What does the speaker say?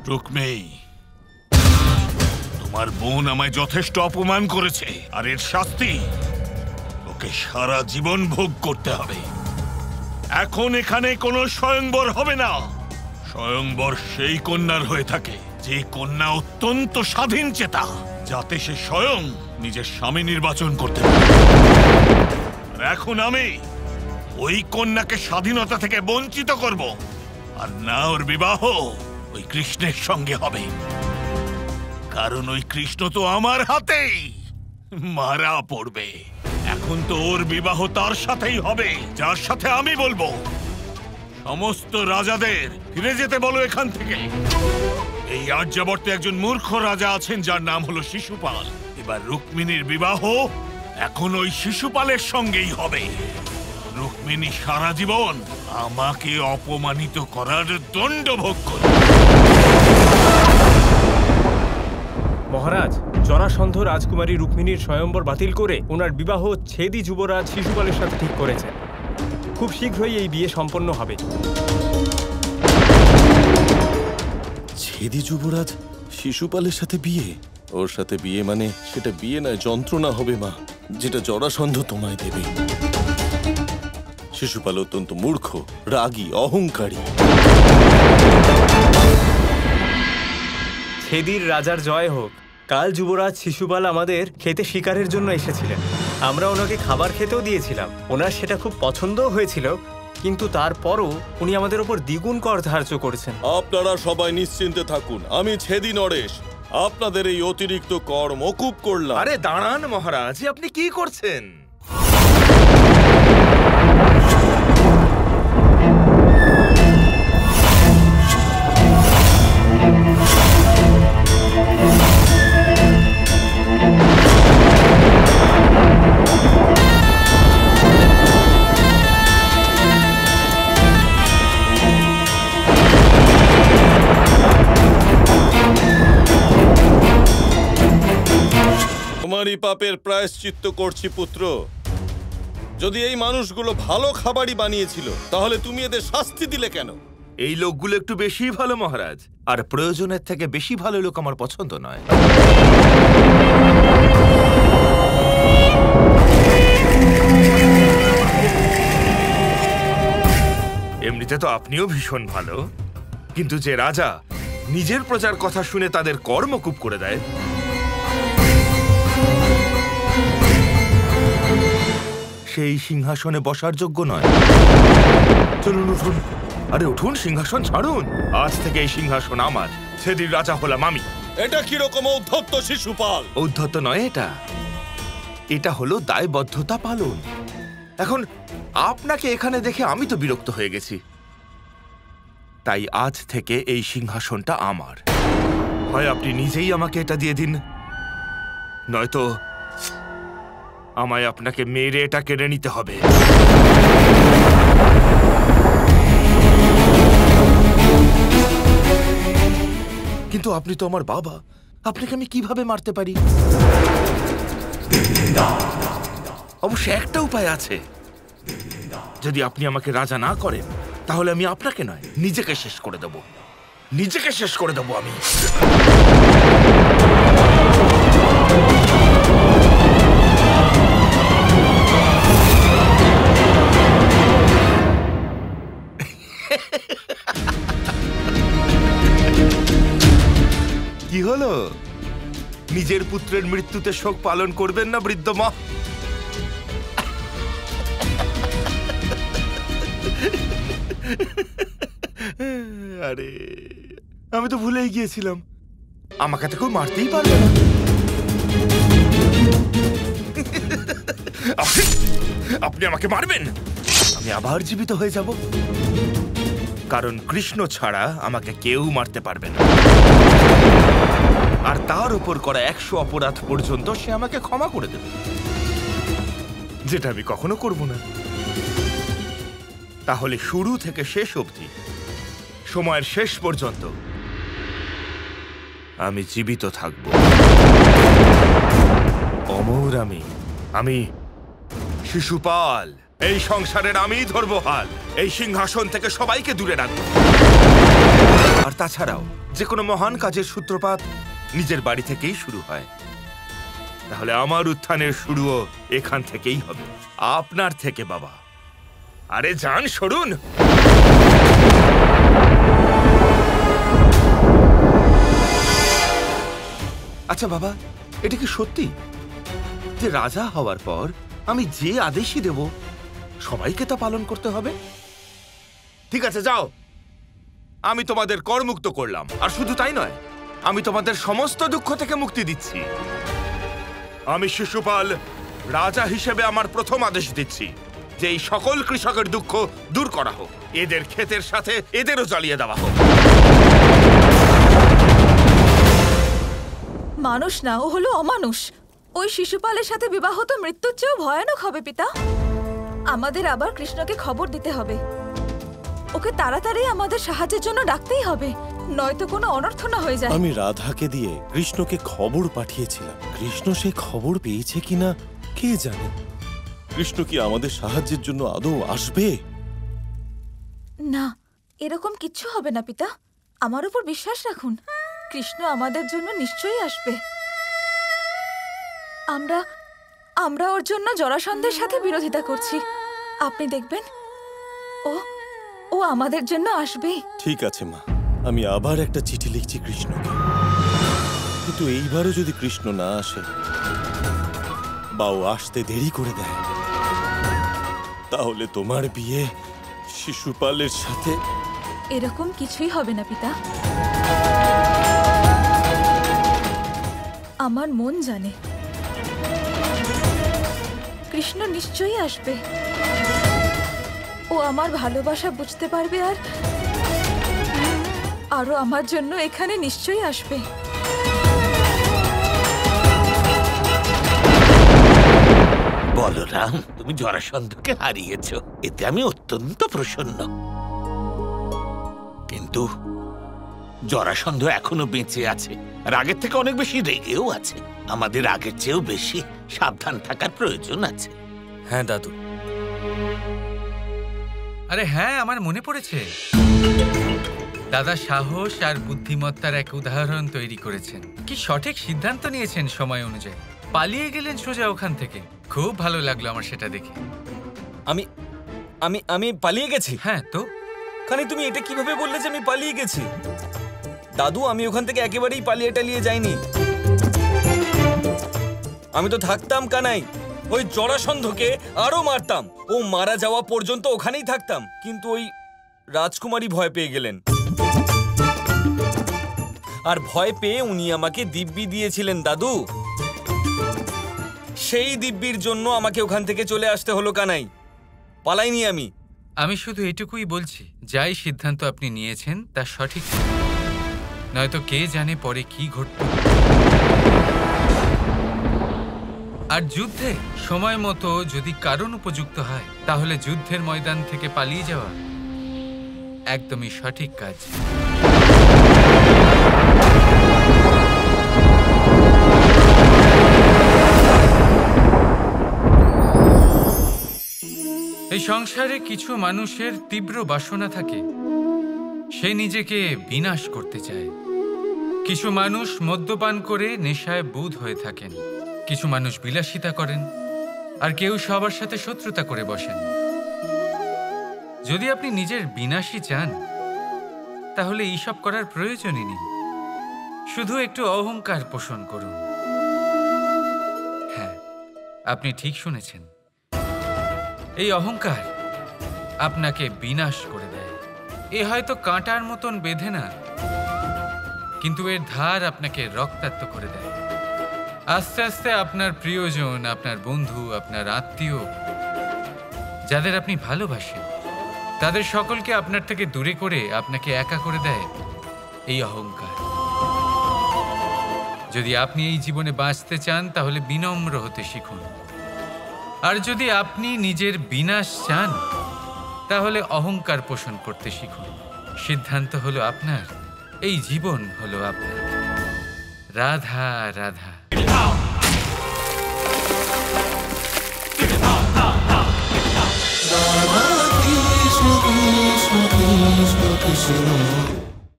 রুক্মী, তোমার বোন আমায় যথেষ্ট অপমান করেছে, আর এর শাস্তি ওকে সারা জীবন ভোগ করতে হবে। এখন এখানে কোনো স্বয়ংবর হবে না। স্বয়ংবর সেই কন্যার হয়ে থাকে যে কন্যা অত্যন্ত স্বাধীন চেতা, যাতে সে স্বয়ং নিজের স্বামী নির্বাচন করতে পারে। আর এখন আমি ওই কন্যাকে স্বাধীনতা থেকে বঞ্চিত করব, আর না ওর বিবাহ ওই কৃষ্ণের সঙ্গে হবে, কারণ ওই কৃষ্ণ তো আমার হাতেই মারা পড়বে। এখন তো ওর বিবাহ তার সাথেই হবে যার সাথে আমি বলবো। সমস্ত রাজাদের ফিরে যেতে বলো এখান থেকে। এই আর্যাবর্তে একজন মূর্খ রাজা আছেন যার নাম হলো শিশুপাল। এবার রুক্মিণীর বিবাহ এখন ওই শিশুপালের সঙ্গেই হবে। রুক্মিণী সারা জীবন আমাকে অপমানিত করার দণ্ড ভোগ করবে। মহারাজ, জরাসন্ধ রাজকুমারী রুক্মিণীর স্বয়ম্বর বাতিল করে ওনার বিবাহ ছেদি যুবরাজ শিশুপালের সাথে ঠিক করেছেন। খুব শীঘ্রই এই বিয়ে সম্পন্ন হবে। ছেদি যুবরাজ শিশুপালের সাথে বিয়ে? ওর সাথে বিয়ে মানে সেটা বিয়ে নয়, যন্ত্রণা হবে মা, যেটা জরাসন্ধ তোমায় দেবে। শিশুপাল অত্যন্ত মূর্খ, রাগী, অহংকারী। ছেদির রাজার জয় হোক। কাল যুবরাজ শিশুপাল আমাদের খেতে শিকারের জন্য এসেছিলেন। আমরা ওনাকে খাবার খেতেও দিয়েছিলাম। ওনার সেটা খুব পছন্দও হয়েছিল, কিন্তু তারপরও উনি আমাদের ওপর দ্বিগুণ কর ধার্য করেছেন। আপনারা সবাই নিশ্চিন্তে থাকুন, আমি ছেদি নরেশ আপনাদের এই অতিরিক্ত কর মকুব করলাম। আরে দাঁড়ান মহারাজ, আপনি কি করছেন? তোমারই পাপের প্রায়শ্চিত্ত করছি পুত্র। যদি এই মানুষগুলো ভালো খাবারই বানিয়েছিল তাহলে তুমি এদের শাস্তি দিলে কেন? এই লোকগুলো একটু বেশি ভালো মহারাজ, আর প্রয়োজনের থেকে বেশি ভালো লোক আমার পছন্দ নয়। এমনিতে তো আপনিও ভীষণ ভালো, কিন্তু যে রাজা নিজের প্রজার কথা শুনে তাদের কর মকুব করে দেয়, সেই সিংহাসনে বসার যোগ্য নয়। চলুন উঠুন, আরে উঠুন, সিংহাসন ছাড়ুন। আজ থেকে এই সিংহাসন আমার। সেদিন রাজা হলাম আমি। এটা কিরকম ঔদ্ধত্য শিশুপাল? ঔদ্ধত্য নয় এটা, এটা হলো দায়বদ্ধতা পালন। এখন আপনাকে এখানে দেখে আমি তো বিরক্ত হয়ে গেছি, তাই আজ থেকে এই সিংহাসনটা আমার। হয় আপনি নিজেই আমাকে এটা দিয়ে দিন, নয়তো আমায় আপনাকে মেরে এটা কেড়ে নিতে হবে। কিন্তু আপনি তো আমার বাবা, আপনাকে আমি কিভাবে মারতে পারি? অবশ্য একটা উপায় আছে। যদি আপনি আমাকে রাজা না করেন তাহলে আমি আপনাকে নয়, নিজেকে শেষ করে দেব। নিজেকে শেষ করে দেব আমি। কি হলো? নিজের পুত্রের মৃত্যুতে শোক পালন করবেন না বৃদ্ধ মা? আরে আমি তো ভুলেই গিয়েছিলাম, আমাকে তো কেউ মারতেই পারবে না। আপনি আমাকে মারবেন, আমি আবার জীবিত হয়ে যাব, কারণ কৃষ্ণ ছাড়া আমাকে কেউ মারতে পারবে না। আর তার উপর করা 100 অপরাধ পর্যন্ত সে আমাকে ক্ষমা করে দেবে, যেটা আমি কখনো করব না। তাহলে শুরু থেকে শেষ অবধি, সময়ের শেষ পর্যন্ত আমি জীবিত থাকব। অমর আমি শিশুপাল। এই সংসারের আমিই ধরবো হাল। এই সিংহাসন থেকে সবাইকে দূরে রাখবো। আর তাছাড়াও যে কোনো মহান কাজের সূত্রপাত নিজের বাড়ি থেকেই শুরু হয়। তাহলে আমার উত্থানের শুরুও এখান থেকেই হবে, আপনার থেকে বাবা। আরে যান, সরুন। আচ্ছা বাবা, এটা কি সত্যি যে রাজা হওয়ার পর আমি যে আদেশই দেব সবাইকে তা পালন করতে হবে? ঠিক আছে, যাও, আমি তোমাদের করমুক্ত করলাম। আর শুধু তাই নয়, আমি তোমাদের সমস্ত দুঃখ থেকে মুক্তি দিচ্ছি। আমি শিশুপাল রাজা হিসেবে আমার প্রথম আদেশ দিচ্ছি যে এই সকল কৃষকের দুঃখ দূর করা হোক, এদের ক্ষেতের সাথে এদেরও জ্বালিয়ে দেওয়া হোক। মানুষ না, ও হলো অমানুষ। ওই শিশুপালের সাথে বিবাহ তো মৃত্যুর চেয়েও ভয়ানক হবে পিতা। আমাদের আবার কৃষ্ণকে খবর দিতে হবে। ওকে তাড়াতাড়ি আমাদের সাহায্যের জন্য ডাকতেই হবে, নয়তো কোনো অনর্থ না হয়ে যায়। আমি রাধাকে দিয়ে কৃষ্ণকে খবর পাঠিয়েছিলাম। কৃষ্ণ সে খবর পেয়েছে কিনা কে জানে। কৃষ্ণ কি আমাদের সাহায্যের জন্য আদৌ আসবে? না, এরকম কিচ্ছু হবে না পিতা। আমার উপর বিশ্বাস রাখুন, কৃষ্ণ আমাদের জন্য নিশ্চয়ই আসবে। আমরা ওর জন্য জরাসন্ধের সাথে বিরোধিতা করছি। আপনি দেখবেন ও আমাদের জন্য আসবেই। ঠিক আছে মা, আমি আবার একটা চিঠি লিখছি কৃষ্ণকে। কিন্তু এইবারও যদি কৃষ্ণ না আসে বা ও আসতে দেরি করে দেয়, তাহলে তোমার বিয়ে শিশুপালের সাথে। এরকম কিছুই হবে না পিতা। আমার মন জানে কৃষ্ণ নিশ্চয়ই আসবে। ও আমার ভালোবাসা বুঝতে পারবে আর আরো আমার জন্য এখানে নিশ্চয়ই আসবে। বলরাম, তুমি জরাসন্ধকে হারিয়েছ, এতে আমি অত্যন্ত প্রসন্ন। কিন্তু জরাসন্ধ এখনো বেঁচে আছে, আর আগের থেকে অনেক বেশি রেগেও আছে। আমাদের আগের চেয়েও বেশি সাবধান থাকার প্রয়োজন আছে। হ্যাঁ দাদু। আরে হ্যাঁ, আমার মনে পড়েছে। দাদা সাহস আর বুদ্ধিমত্তার এক উদাহরণ তৈরি করেছেন। কি সঠিক সিদ্ধান্ত নিয়েছেন সময় অনুযায়ী। পালিয়ে গেলেন সোজা ওখান থেকে। খুব ভালো লাগলো আমার সেটা দেখে। আমি আমি আমি পালিয়ে গেছি? হ্যাঁ তো। খানি তুমি এটা কিভাবে বললে যে আমি পালিয়ে গেছি? দাদু, আমি ওখান থেকে একেবারেই পালিয়ে টালিয়ে যাইনি। আমি তো থাকতাম কানাই, ওই জরাসন্ধকে আরো মারতাম। ও মারা যাওয়া পর্যন্ত ওখানেই থাকতাম। কিন্তু ওই রাজকুমারী ভয় পেয়ে গেলেন, আর ভয় পেয়ে উনি আমাকে দিব্যি দিয়েছিলেন দাদু। সেই দিব্যির জন্য আমাকে ওখান থেকে চলে আসতে হলো কানাই, পালাইনি আমি। আমি শুধু এটুকুই বলছি, যাই সিদ্ধান্ত আপনি নিয়েছেন তা সঠিক, নয়তো কে জানে পরে কি ঘটত। আর যুদ্ধে সময় মতো যদি কারণ উপযুক্ত হয়, তাহলে যুদ্ধের ময়দান থেকে পালিয়ে যাওয়া একদমই সঠিক কাজ। এই সংসারে কিছু মানুষের তীব্র বাসনা থাকে, সে নিজেকে বিনাশ করতে চায়। কিছু মানুষ মদ্যপান করে নেশায় বুঁদ হয়ে থাকেন, কিছু মানুষ বিলাসিতা করেন, আর কেউ সবার সাথে শত্রুতা করে বসেন। যদি আপনি নিজের বিনাশই চান, তাহলে এইসব করার প্রয়োজনই নেই। শুধু একটু অহংকার পোষণ করুন। হ্যাঁ, আপনি ঠিক শুনেছেন, এই অহংকার আপনাকে বিনাশ করে দেয়। এ হয়তো কাঁটার মতন বেঁধে না, কিন্তু এর ধার আপনাকে রক্তাক্ত করে দেয়। আস্তে আস্তে আপনার প্রিয়জন, আপনার বন্ধু, আপনার আত্মীয়, যাদের আপনি ভালোবাসেন, তাদের সকলকে আপনার থেকে দূরে করে আপনাকে একা করে দেয় এই অহংকার। যদি আপনি এই জীবনে বাঁচতে চান, তাহলে বিনম্র হতে শিখুন। আর যদি আপনি নিজের বিনাশ চান, তাহলে অহংকার পোষণ করতে শিখুন। সিদ্ধান্ত হলো আপনার, এই জীবন হলো আপনার। Radha Radha. Krishna Krishna Krishna Krishna